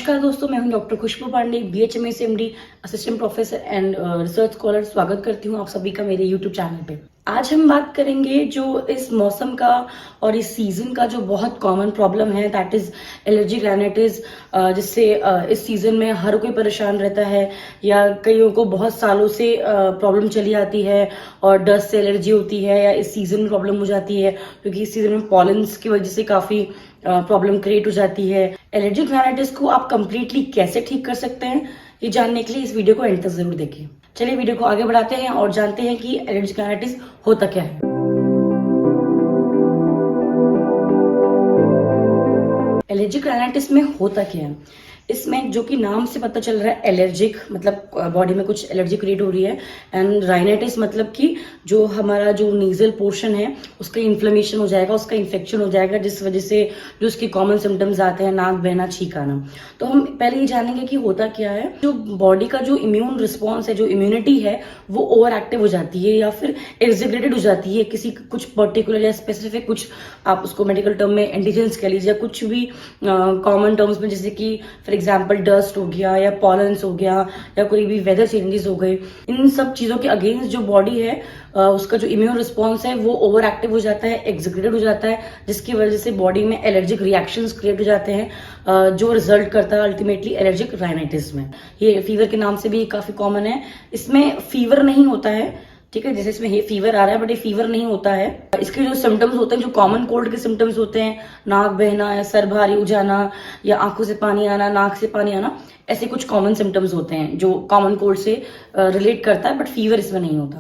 नमस्कार दोस्तों, मैं हूं doctor Khushboo Pandey, BHMS MD, assistant professor and research scholar. स्वागत करती हूं आप सभी का मेरे YouTube चैनल पे। आज हम बात करेंगे जो इस मौसम का और इस सीजन का जो बहुत कॉमन प्रॉब्लम है, दैट इज एलर्जिक राइनाइटिस, जिससे इस सीजन में हर कोई परेशान रहता है या कईयों को बहुत सालों से प्रॉब्लम चली आती है और डस्ट से एलर्जी होती है या इस सीजन में प्रॉब्लम हो जाती है क्योंकि इस सीजन में पॉलेंस की वजह से काफी प्रॉब्लम क्रिएट हो जाती है। एलर्जिक राइनाइटिस को आप कंप्लीटली कैसे ठीक कर सकते हैं, ये जानने के लिए इस वीडियो को एंड तक जरूर देखिए। चलिए वीडियो को आगे बढ़ाते हैं और जानते हैं कि एलर्जिक राइनाइटिस होता क्या है। एलर्जिक राइनाइटिस में होता क्या है? इसमें जो कि नाम से पता चल रहा है, एलर्जिक मतलब बॉडी में कुछ एलर्जी क्रिएट हो रही है, एंड राइनाइटिस मतलब कि जो हमारा जो नीजल पोर्शन है उसका इन्फ्लेमेशन हो जाएगा, उसका इन्फेक्शन हो जाएगा, जिस वजह से जो उसके कॉमन सिम्टम्स आते हैं, नाक बहना, छींक आना। तो हम पहले ये जानेंगे कि होता क्या है। जो बॉडी का जो इम्यून रिस्पॉन्स है, जो इम्यूनिटी है, वो ओवर एक्टिव हो जाती है या फिर एक्सिग्रेटेड हो जाती है किसी कुछ पर्टिकुलर या स्पेसिफिक, कुछ आप उसको मेडिकल टर्म में एंटीजेंस कह लीजिए, कुछ भी कॉमन टर्म्स में, जैसे कि फॉर एग्जाम्पल डस्ट हो गया या पॉलेंस हो गया या कोई भी वेदर चेंजेस हो गए। इन सब चीजों के अगेंस्ट जो बॉडी है उसका जो इम्यून रिस्पॉन्स है वो ओवर एक्टिव हो जाता है, एक्सिक्रेटेड हो जाता है, जिसकी वजह से बॉडी में एलर्जिक रिएक्शंस क्रिएट हो जाते हैं, जो रिजल्ट करता है अल्टीमेटली एलर्जिक राइनाइटिस में। ये फीवर के नाम से भी काफी कॉमन है। इसमें फीवर नहीं होता है, ठीक है, जैसे इसमें ये फीवर आ रहा है बट ये फीवर नहीं होता है। इसके जो सिम्टम्स होते हैं, जो कॉमन कोल्ड के सिम्टम्स होते हैं, नाक बहना या सर भारी हो जाना या आंखों से पानी आना, नाक से पानी आना, ऐसे कुछ कॉमन सिम्टम्स होते हैं जो कॉमन कोल्ड से रिलेट करता है, बट फीवर इसमें नहीं होता।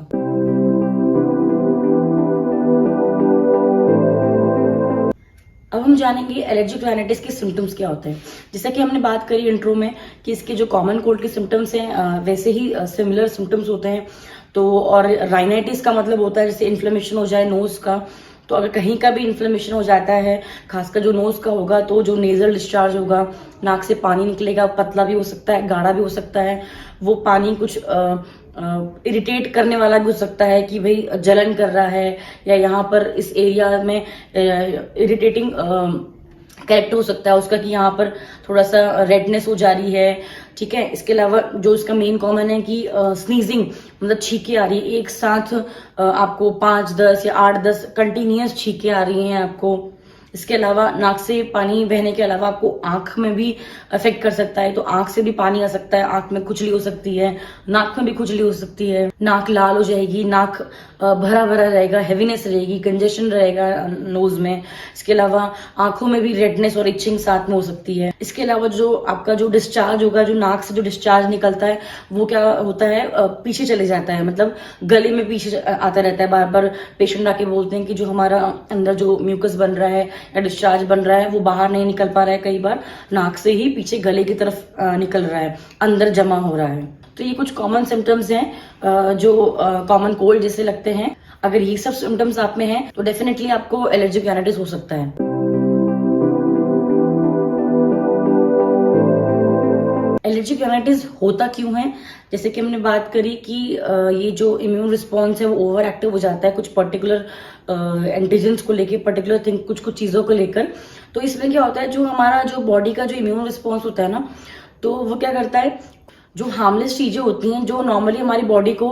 अब हम जानेंगे एलर्जिक राइनाइटिस के सिम्टम्स क्या होते हैं। जैसा कि हमने बात करी इंट्रो में कि इसके जो कॉमन कोल्ड के सिम्टम्स हैं वैसे ही सिमिलर सिम्टम्स होते हैं। तो और राइनाइटिस का मतलब होता है जैसे इन्फ्लेमेशन हो जाए नोज का। तो अगर कहीं का भी इन्फ्लेमेशन हो जाता है, खासकर जो नोज का होगा, तो जो नेजल डिस्चार्ज होगा, नाक से पानी निकलेगा, पतला भी हो सकता है, गाढ़ा भी हो सकता है। वो पानी कुछ इरिटेट करने वाला भी हो सकता है कि भाई जलन कर रहा है या यहाँ पर इस एरिया में इरिटेटिंग कैरेक्टर हो सकता है उसका कि यहाँ पर थोड़ा सा रेडनेस हो जा रही है, ठीक है। इसके अलावा जो इसका मेन कॉमन है कि स्नीजिंग मतलब छींके आ रही है एक साथ, आपको 5-10 या 8-10 कंटिन्यूअस छींके आ रही हैं आपको। इसके अलावा नाक से पानी बहने के अलावा आपको आंख में भी अफेक्ट कर सकता है, तो आंख से भी पानी आ सकता है, आंख में खुजली हो सकती है, नाक में भी खुजली हो सकती है, नाक लाल हो जाएगी, नाक भरा भरा रहेगा, हेवीनेस रहेगी, कंजेशन रहेगा नोज में। इसके अलावा आंखों में भी रेडनेस और इचिंग साथ में हो सकती है। इसके अलावा जो आपका जो डिस्चार्ज होगा, जो नाक से जो डिस्चार्ज निकलता है, वो क्या होता है, पीछे चले जाता है, मतलब गले में पीछे आता रहता है। बार बार पेशेंट आके बोलते हैं कि जो हमारा अंदर जो म्यूकस बन रहा है या डिस्चार्ज बन रहा है वो बाहर नहीं निकल पा रहा है, कई बार नाक से ही पीछे गले की तरफ निकल रहा है, अंदर जमा हो रहा है। तो ये कुछ कॉमन सिम्टम्स हैं जो कॉमन कोल्ड जैसे लगते हैं। अगर ये सब सिम्टम्स आप में हैं तो डेफिनेटली आपको एलर्जिक राइनाइटिस हो सकता है। एलर्जिक राइनाइटिस होता क्यों है? जैसे कि हमने बात करी कि ये जो इम्यून रिस्पॉन्स है वो ओवर एक्टिव हो जाता है कुछ पर्टिकुलर एंटीजेंस को लेकर, पर्टिकुलर थिंग, कुछ कुछ चीजों को लेकर। तो इसमें क्या होता है, जो हमारा जो बॉडी का जो इम्यून रिस्पॉन्स होता है ना, तो वो क्या करता है, जो हार्मलेस चीजें होती हैं जो नॉर्मली हमारी बॉडी को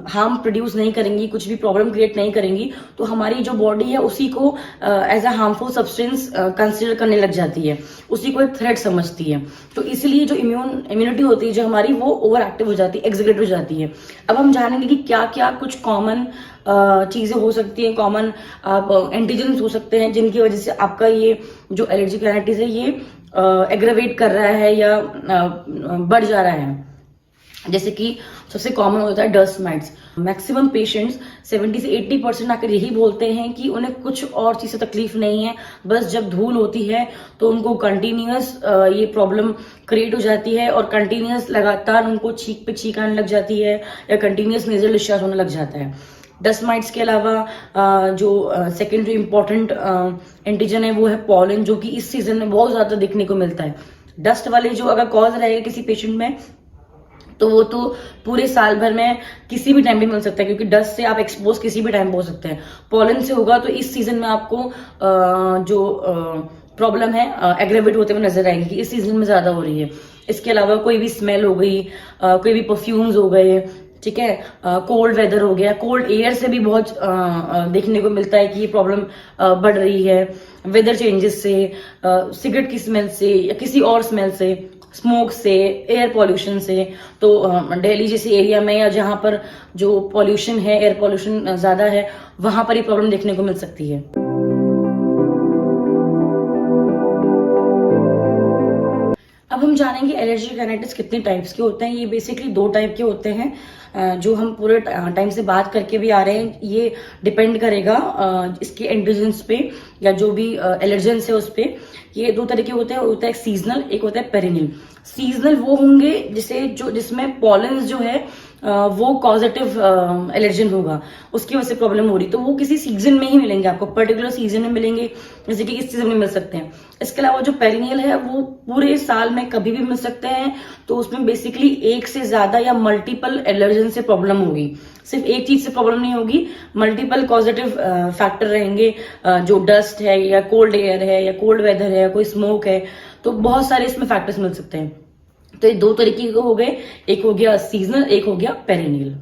हार्म प्रोड्यूस नहीं करेंगी, कुछ भी प्रॉब्लम क्रिएट नहीं करेंगी, तो हमारी जो बॉडी है उसी को as a harmful substance consider करने लग जाती है, उसी को एक थ्रेट समझती है। तो इसलिए जो इम्यूनिटी होती है जो हमारी, वो ओवर एक्टिव हो जाती है, एक्सिक्रेट हो जाती है। अब हम जानेंगे कि क्या क्या कुछ कॉमन चीजें हो सकती हैं, कॉमन आप एंटीजेंस हो सकते हैं जिनकी वजह से आपका ये जो एलर्जिक राइनाइटिस है ये एग्रेवेट कर रहा है या बढ़ जा रहा है। जैसे कि सबसे कॉमन होता है डस्ट माइट्स। मैक्सिमम पेशेंट्स 70 से 80% आकर यही बोलते हैं कि उन्हें कुछ और चीज से तकलीफ नहीं है, बस जब धूल होती है तो उनको कंटिन्यूअस ये प्रॉब्लम क्रिएट हो जाती है और कंटिन्यूअस लगातार उनको छींक पे छींक आने लग जाती है या कंटिन्यूअस नेजल डिस्चार्ज होने लग जाता है। डस्ट माइट्स के अलावा जो सेकेंडरी इंपॉर्टेंट एंटीजन है वो है पॉलन, जो कि इस सीजन में बहुत ज्यादा देखने को मिलता है। डस्ट वाले जो अगर कॉज रहेगा किसी पेशेंट में तो वो तो पूरे साल भर में किसी भी टाइम पे मिल सकता है, क्योंकि डस्ट से आप एक्सपोज किसी भी टाइम हो सकते हैं। पॉलन से होगा तो इस सीजन में आपको जो प्रॉब्लम है एग्रेवेट होते हुए नजर आएगी कि इस सीजन में ज्यादा हो रही है। इसके अलावा कोई भी स्मेल हो गई, कोई भी परफ्यूम्स हो गए, ठीक है, कोल्ड वेदर हो गया, कोल्ड एयर से भी बहुत देखने को मिलता है कि ये प्रॉब्लम बढ़ रही है। वेदर चेंजेस से, सिगरेट की स्मेल से या किसी और स्मेल से, स्मोक से, एयर पॉल्यूशन से। तो दिल्ली जैसे एरिया में या जहां पर जो पॉल्यूशन है, एयर पॉल्यूशन ज्यादा है, वहां पर ये प्रॉब्लम देखने को मिल सकती है। अब हम जानेंगे एलर्जिक राइनाइटिस कितने टाइप्स के होते हैं। ये बेसिकली 2 टाइप के होते हैं, जो हम पूरे टाइम से बात करके भी आ रहे हैं। ये डिपेंड करेगा इसके एंटीजेंस पे या जो भी एलर्जेंस है उस पे। ये 2 तरह के होते हैं, होता है सीजनल, एक होता है पेरिनियल। सीजनल वो होंगे जिसमें पॉलेंस जो है वो कॉजेटिव एलर्जन होगा, उसकी वजह से प्रॉब्लम हो रही, तो वो किसी सीजन में ही मिलेंगे आपको, पर्टिकुलर सीजन में मिलेंगे, जैसे कि इस सीजन में मिल सकते हैं। इसके अलावा जो पेरिनियल है वो पूरे साल में कभी भी मिल सकते हैं, तो उसमें बेसिकली एक से ज्यादा या मल्टीपल एलर्जन से प्रॉब्लम होगी। सिर्फ एक चीज से प्रॉब्लम नहीं होगी, मल्टीपल कॉजेटिव फैक्टर रहेंगे, जो डस्ट है या कोल्ड एयर है या कोल्ड वेदर है या कोई स्मोक है, तो बहुत सारे इसमें फैक्टर्स मिल सकते हैं। तो ये 2 तरीके के हो गए, एक हो गया सीजनल, एक हो गया पेरिनियल।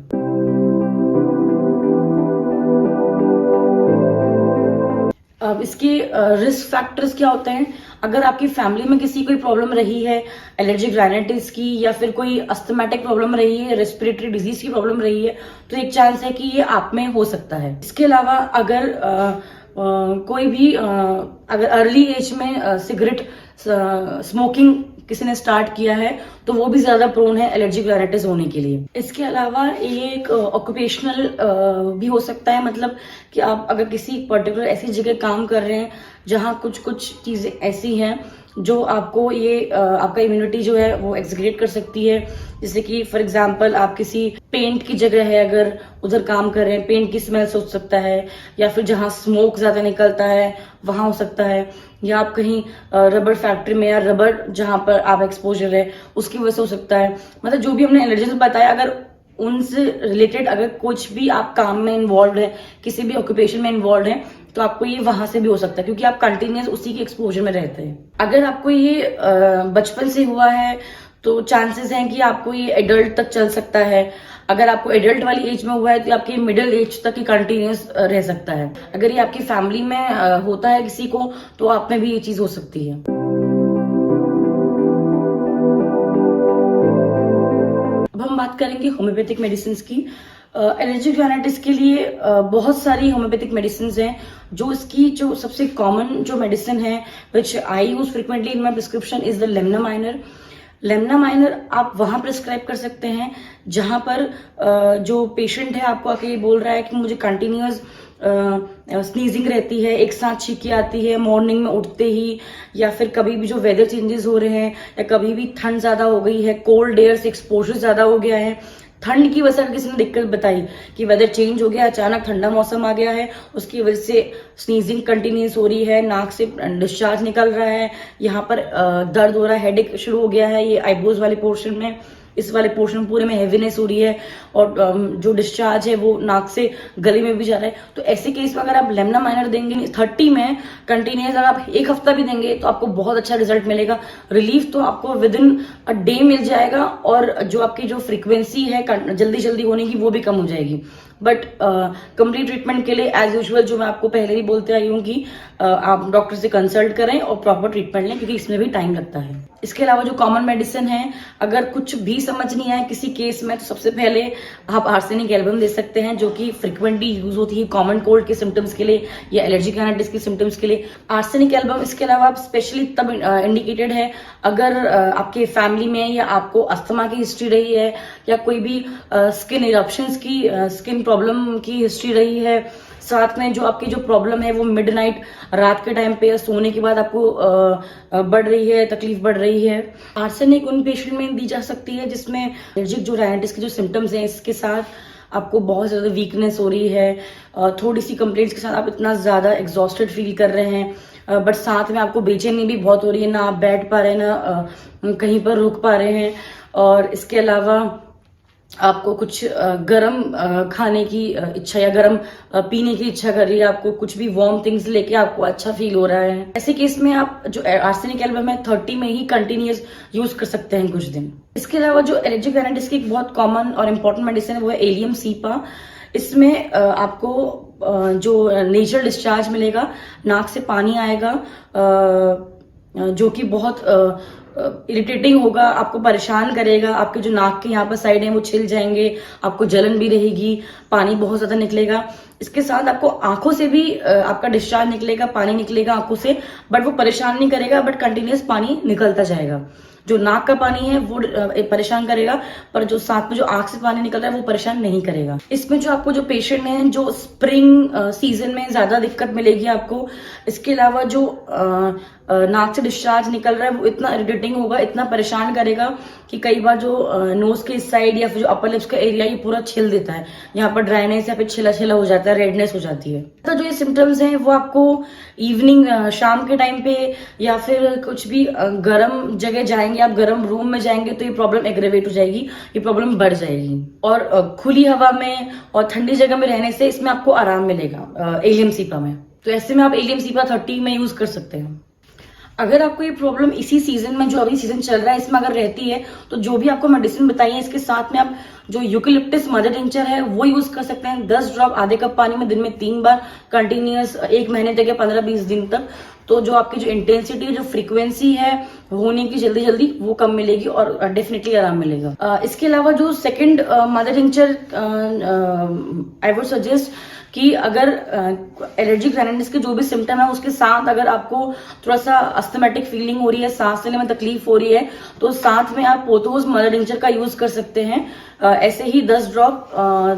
अब इसके रिस्क फैक्टर्स क्या होते हैं? अगर आपकी फैमिली में किसी कोई प्रॉब्लम रही है एलर्जिक राइनाइटिस की, या फिर कोई अस्थमेटिक प्रॉब्लम रही है, रेस्पिरेटरी डिजीज की प्रॉब्लम रही है, तो एक चांस है कि ये आप में हो सकता है। इसके अलावा अगर कोई भी अगर अर्ली एज में सिगरेट स्मोकिंग किसी ने स्टार्ट किया है, तो वो भी ज्यादा प्रोन है एलर्जिक राइनाइटिस होने के लिए। इसके अलावा ये एक ऑक्यूपेशनल भी हो सकता है, मतलब कि आप अगर किसी पर्टिकुलर ऐसी जगह काम कर रहे हैं जहां कुछ चीजें ऐसी हैं जो आपको ये आपका इम्यूनिटी जो है वो एक्सक्रीट कर सकती है। जैसे कि फॉर एग्जांपल आप किसी पेंट की जगह है, अगर उधर काम कर रहे हैं, पेंट की स्मेल से हो सकता है, या फिर जहां स्मोक ज्यादा निकलता है वहां हो सकता है, या आप कहीं रबर फैक्ट्री में या रबर जहां पर आप एक्सपोजर है उसकी वजह से हो सकता है। मतलब जो भी हमने एलर्जीज बताया, अगर उनसे रिलेटेड अगर कुछ भी आप काम में इन्वॉल्व है, किसी भी ऑक्यूपेशन में इन्वॉल्व है, तो आपको ये वहां से भी हो सकता है, क्योंकि आप कंटिन्यूस उसी के एक्सपोजर में रहते हैं। अगर आपको ये बचपन से हुआ है तो चांसेस हैं कि आपको ये एडल्ट तक चल सकता है। अगर आपको एडल्ट वाली एज में हुआ है तो आपके मिडिल एज तक ही कंटिन्यूस रह सकता है। अगर ये आपकी फैमिली में होता है किसी को, तो आप में भी ये चीज हो सकती है। अब हम बात करेंगे होम्योपैथिक मेडिसिन की। एलर्जिक राइनाइटिस के लिए बहुत सारी होम्योपैथिक मेडिसिन हैं। जो इसकी जो सबसे कॉमन जो मेडिसिन है which I use frequently in my prescription is the lemna minor. Lemna minor आप वहां प्रिस्क्राइब कर सकते हैं जहां पर जो पेशेंट है आपको आके ये बोल रहा है कि मुझे कंटिन्यूअस स्नीजिंग रहती है, एक साथ छींकी आती है मॉर्निंग में उठते ही, या फिर कभी भी जो वेदर चेंजेस हो रहे हैं, या कभी भी ठंड ज्यादा हो गई है, कोल्ड एयर से एक्सपोजर ज्यादा हो गया है, ठंड की वजह से किसी ने दिक्कत बताई कि वेदर चेंज हो गया, अचानक ठंडा मौसम आ गया है, उसकी वजह से स्नीजिंग कंटिन्यूस हो रही है, नाक से डिस्चार्ज निकल रहा है, यहाँ पर दर्द हो रहा है, हेडेक शुरू हो गया है, ये आईब्रोज वाले पोर्शन में, इस वाले पोर्शन पूरे में हेवीनेस हो रही है, और जो डिस्चार्ज है वो नाक से गले में भी जा रहा है। तो ऐसे केस में अगर आप लेमना माइनर देंगे 30 में कंटिन्यूस, अगर आप 1 हफ्ता भी देंगे तो आपको बहुत अच्छा रिजल्ट मिलेगा। रिलीफ तो आपको with in a day meal जाएगा, और जो आपकी जो फ्रीक्वेंसी है जल्दी जल्दी होने की वो भी कम हो जाएगी। बट कंप्लीट ट्रीटमेंट के लिए एज यूजुअल जो मैं आपको पहले भी बोलते आई हूँ कि आप डॉक्टर से कंसल्ट करें और प्रॉपर ट्रीटमेंट लें, क्योंकि इसमें भी टाइम लगता है। इसके अलावा जो कॉमन मेडिसिन है, अगर कुछ भी समझ नहीं आए किसी केस में, तो सबसे पहले आप आर्सेनिक एल्बम दे सकते हैं, जो कि फ्रिक्वेंटली यूज होती है कॉमन कोल्ड के सिम्टम्स के लिए या एलर्जिक राइनाइटिस के सिम्टम्स के लिए। आर्सेनिक एल्बम इसके अलावा स्पेशली तब इंडिकेटेड है अगर आपके फैमिली में या आपको अस्थमा की हिस्ट्री रही है, या कोई भी स्किन इरप्शंस की स्किन प्रॉब्लम की हिस्ट्री रही है, साथ में जो आपकी जो प्रॉब्लम है वो मिडनाइट रात के टाइम पे सोने के बाद आपको बढ़ रही है, तकलीफ बढ़ रही है। आर्सेनिक उन पेशेंट में दी जा सकती है जिसमें एलर्जिक जो राइनाइटिस के जो सिम्टम्स हैं, इसके साथ आपको बहुत ज्यादा वीकनेस हो रही है, थोड़ी सी कंप्लेंट्स के साथ आप इतना ज्यादा एग्जॉस्टेड फील कर रहे हैं, बट साथ में आपको बेचैनी भी बहुत हो रही है, ना आप बैठ पा रहे हैं, ना कहीं पर रुक पा रहे हैं। और इसके अलावा आपको कुछ गरम खाने की इच्छा या गरम पीने की इच्छा कर रही है, आपको कुछ भी वार्म थिंग्स लेके आपको अच्छा फील हो रहा है, ऐसे केस में आप जो आर्सेनिक एल्बम है 30 में ही कंटिन्यूस यूज कर सकते हैं कुछ दिन। इसके अलावा जो एलर्जिक राइनाइटिस की एक बहुत कॉमन और इम्पोर्टेंट मेडिसिन है वो है एलियम सीपा। इसमें आपको जो नेचुरल डिस्चार्ज मिलेगा, नाक से पानी आएगा जो कि बहुत इरिटेटिंग होगा, आपको परेशान करेगा, आपके जो नाक के यहाँ पर साइड है वो छिल जाएंगे, आपको जलन भी रहेगी, पानी बहुत ज्यादा निकलेगा। इसके साथ आपको आंखों से भी आपका डिस्चार्ज निकलेगा, पानी निकलेगा आंखों से, बट वो परेशान नहीं करेगा, बट कंटिन्यूस पानी निकलता जाएगा। जो नाक का पानी है वो परेशान करेगा, पर जो साथ में जो आंख से पानी निकल रहा है वो परेशान नहीं करेगा। इसमें जो आपको जो पेशेंट है जो स्प्रिंग सीजन में ज्यादा दिक्कत मिलेगी आपको। इसके अलावा जो नाक से डिस्चार्ज निकल रहा है वो इतना इरिटेटिंग होगा, इतना परेशान करेगा कि कई बार जो नोज के इस साइड या फिर जो अपर लिप्स का एरिया ये पूरा छिल देता है, यहाँ पर ड्राइनेस या फिर छिला छिला हो जाता है, रेडनेस हो जाती है। तो जो ये सिम्टम्स हैं वो आपको इवनिंग शाम के टाइम पे या फिर कुछ भी गर्म जगह जाएंगे, आप गर्म रूम में जाएंगे तो ये प्रॉब्लम एग्रेवेट हो जाएगी, ये प्रॉब्लम बढ़ जाएगी। और खुली हवा में और ठंडी जगह में रहने से इसमें आपको आराम मिलेगा एलियम सीपा में। तो ऐसे में आप एलियम सीपा 30 में यूज कर सकते हैं। अगर आपको ये प्रॉब्लम इसी सीजन में, जो अभी सीजन चल रहा है इसमें अगर रहती है, तो जो भी आपको मेडिसिन बताई है इसके साथ में आप जो यूकेलिप्टस मदर टिंचर है वो यूज कर सकते हैं। 10 ड्रॉप आधे कप पानी में दिन में 3 बार कंटिन्यूअस 1 महीने तक या 15-20 दिन तक। तो जो आपकी जो इंटेंसिटी, जो फ्रीक्वेंसी है होने की जल्दी जल्दी वो कम मिलेगी और डेफिनेटली आराम मिलेगा। इसके अलावा जो second mother tincture I would suggest कि अगर एलर्जिक राइनाइटिस के जो भी सिम्टम है उसके साथ अगर आपको थोड़ा सा अस्थमेटिक फीलिंग हो रही है, सांस लेने में तकलीफ हो रही है, तो साथ में आप पोथोस मदर टिंचर का यूज कर सकते हैं। ऐसे ही 10 ड्रॉप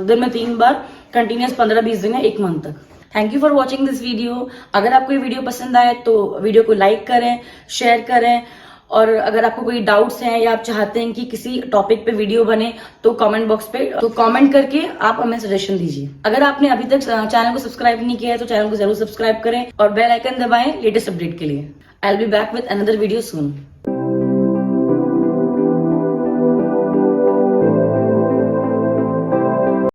दिन में 3 बार कंटिन्यूस 15-20 दिन है, 1 मंथ तक। Thank you for watching this video. अगर आपको ये वीडियो पसंद आए तो वीडियो को लाइक करें, शेयर करें, और अगर आपको कोई डाउट्स हैं या आप चाहते हैं कि किसी टॉपिक पे वीडियो बने तो कमेंट बॉक्स पे तो कमेंट करके आप हमें सजेशन दीजिए। अगर आपने अभी तक चैनल को सब्सक्राइब नहीं किया है तो चैनल को जरूर सब्सक्राइब करें और बेल आइकन दबाएं लेटेस्ट अपडेट के लिए। I will be back with another video soon.